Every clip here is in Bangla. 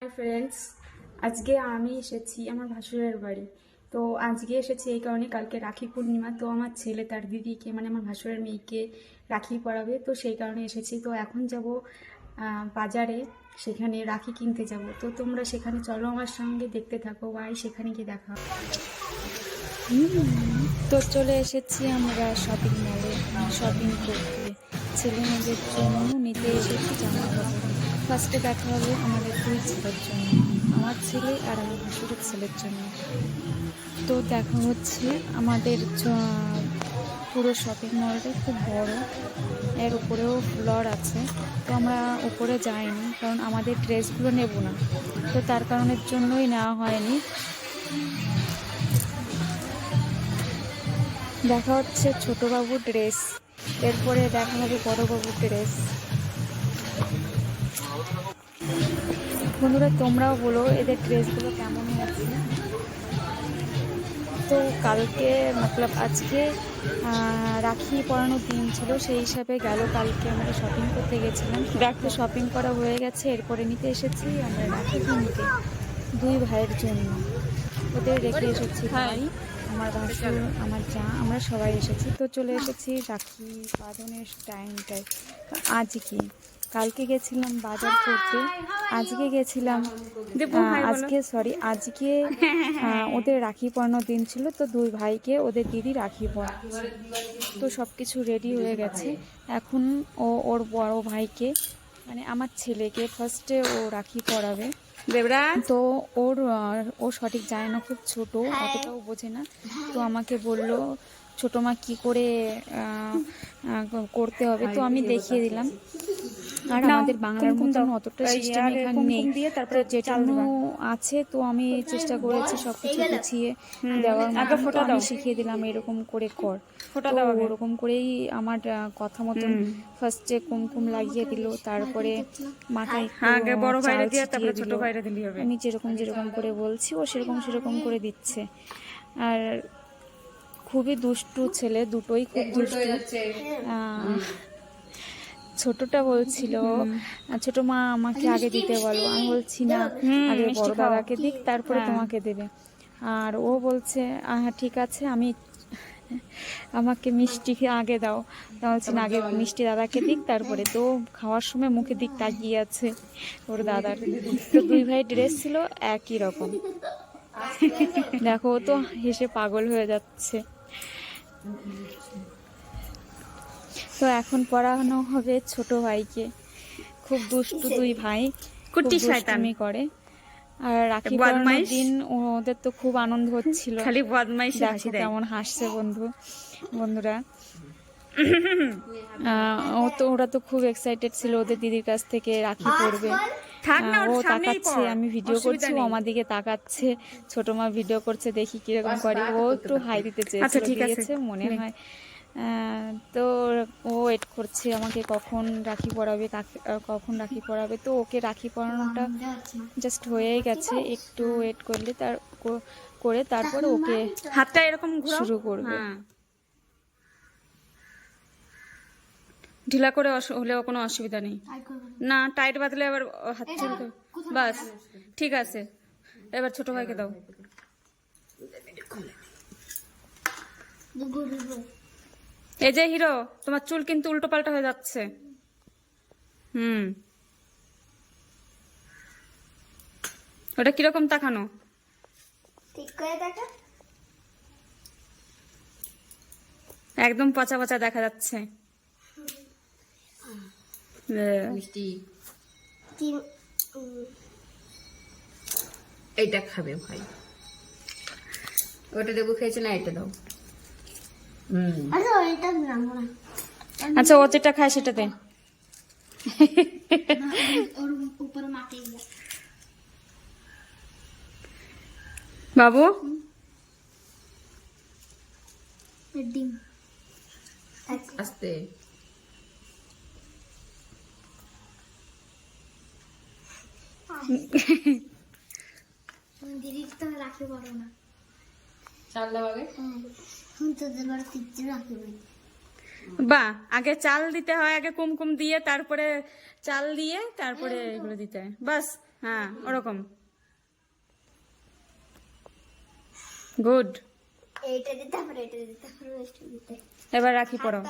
হাই ফ্রেন্ডস, আজকে আমি এসেছি আমার ভাসুরের বাড়ি। তো আজকে এসেছি এই কারণে, কালকে রাখি পূর্ণিমা। তো আমার ছেলে তার দিদিকে মানে আমার ভাসুরের মেয়েকে রাখি পরাবে, তো সেই কারণে এসেছি। তো এখন যাব বাজারে, সেখানে রাখি কিনতে যাব। তো তোমরা সেখানে চলো আমার সঙ্গে, দেখতে থাকো। বাই, সেখানে গিয়ে দেখা হবে। তো চলে এসেছি আমরা শপিং মলে শপিং করতে। ছেলে মেয়েদের জন্য নিতে এসেছি জামা কাপড়। ফার্স্টে দেখা হবে আমাদের দুই ছেলের জন্য, আমার ছেলে আর আমার ভাসুরের ছেলের জন্য। তো দেখা হচ্ছে আমাদের পুরো শপিং মলটা খুব বড়, এর উপরেও ফ্লোর আছে। তো আমরা উপরে যাইনি, কারণ আমাদের ড্রেসগুলো নেব না, তো তার কারণের জন্যই নেওয়া হয়নি। দেখা হচ্ছে ছোটবাবুর ড্রেস, এরপরে দেখা হবে বড়বাবুর ড্রেস। বন্ধুরা, তোমরাও বলো এদের ড্রেসগুলো কেমন হয়েছে। তো কালকে আজকে রাখি পরানোর দিন ছিল, সেই হিসাবে গেল কালকে আমরা শপিং করতে গেছিলাম। তো শপিং করা হয়ে গেছে, এরপরে নিতে এসেছি আমরা রাখি কিনতে দুই ভাইয়ের জন্য। ওদের রেখে এসেছি ভাই, আমার ভাসুর, আমার যা, আমরা সবাই এসেছি। তো চলে এসেছি রাখি বাঁধনের টাইমটায়। কালকে গেছিলাম বাজার করতে, আজকে গেছিলাম আজকে ওদের রাখি পরানোর দিন ছিল। তো দুই ভাইকে ওদের দিদি রাখি পরাচ্ছে। তো সব কিছু রেডি হয়ে গেছে। এখন ওর বড় ভাইকে মানে আমার ছেলেকে ফার্স্টে ও রাখি পরাবে। তো ও সঠিক জানে না, খুব ছোট, অতটাও বোঝে না। তো আমাকে বলল ছোট মা কি করে করতে হবে, তো আমি দেখিয়ে দিলাম। আর আমাদের বাংলার মতন অতটা সিস্টেম এখানে নেই, তো যেটুকু আছে তো আমি চেষ্টা করেছি সবকিছু গুছিয়ে দেওয়ার মতো। তো আমি শিখিয়ে দিলাম এরকম করে কর, তো ওরকম করেই আমার কথা মতন ফার্স্টে কুমকুম লাগিয়ে দিল, তারপরে মাথায় আমি যেরকম যেরকম করে বলছি ও সেরকম করে দিচ্ছে। আর খুবই দুষ্টু ছেলে, দুটোই খুব দুষ্টু। ছোটটা বলছিল ছোট মা আমাকে আগে দিতে বলো, আমি বলছি না, আগে বড় দাদাকে দিক তারপরে তোমাকে দেবে। আর ও বলছে হ্যাঁ ঠিক আছে, আমাকে মিষ্টি আগে দাও। তা বলছি না, আগে মিষ্টি দাদাকে দিক তারপরে। তো খাওয়ার সময় মুখের দিক তাকিয়ে আছে ওর দাদার। তো দুই ভাই ড্রেস ছিল একই রকম, দেখো ও তো হেসে পাগল হয়ে যাচ্ছে। তো এখন পড়ানো হবে ছোট ভাইকে, খুব দুষ্টু দুই ভাই, খুব দুষ্টুমি করে। আর রাখি পরানোর দিন ওদের তো খুব আনন্দ হচ্ছিল, খালি বদমাইশি, দেখো কেমন হাসছে বন্ধুরা। ওরা তো খুব এক্সাইটেড ছিল ওদের দিদির কাছ থেকে রাখি পরবে। ও তাকাচ্ছে, আমি ভিডিও করছি, ও আমার দিকে তাকাচ্ছে। ছোট মা ভিডিও করছে, দেখি কিরকম করে। ও একটু হাই দিতে চেয়েছিল, দিয়েছে মনে হয়। তো ও ওয়েট করছে আমাকে কখন রাখি পরাবে। তো ওকে রাখি পরানোটা জাস্ট হয়েই গেছে, একটু ওয়েট করলে তারপরে ওকে হাতটা এরকম শুরু করবে। ঢিলা করে হলেও কোনো অসুবিধা নেই, না টাইট বাঁধলে আবার হাত চলবে। বাস ঠিক আছে, এবার ছোট ভাইকে দাও। এই যে হিরো, তোমার চুল কিন্তু উল্টো পাল্টা হয়ে যাচ্ছে। ওটা কিরকম তাকানো, একদম পচা পচা দেখা যাচ্ছে। এইটা খাবে ভাই, ওটা দেবো খেয়েছে না, এটা দাও। আচ্ছা, ও যেটা খায় সেটা দে। বাবু আস্তে দিদি তো রাখতে পারো না, চাল দাও আগে। বা আগে চাল দিতে হয়, আগে কুমকুম দিয়ে তারপরে চাল দিয়ে তারপরে এগুলো দিতে হয়। বাস হ্যাঁ ওরকম গুড। এইটা দিতে হবে, এটা দিতে হবে, এটা দিতে এবার রাখি পরাও।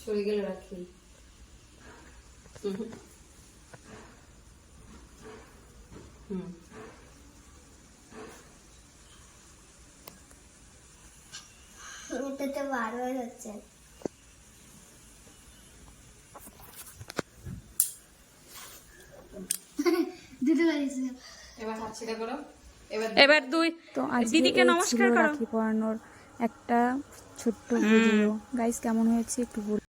সরে গেলে রাখি। হুম হুম এটা তো বারবার হচ্ছে। দুটো বাড়িছে। এবার হাত ছেড়ে করো। এবার এবার দুই তো আজকে দিদিকে এই ছিল নমস্কার করো। রাখি পরানোর একটা ছোট্ট ভিডিও। গাইস কেমন হয়েছে একটু বলুন।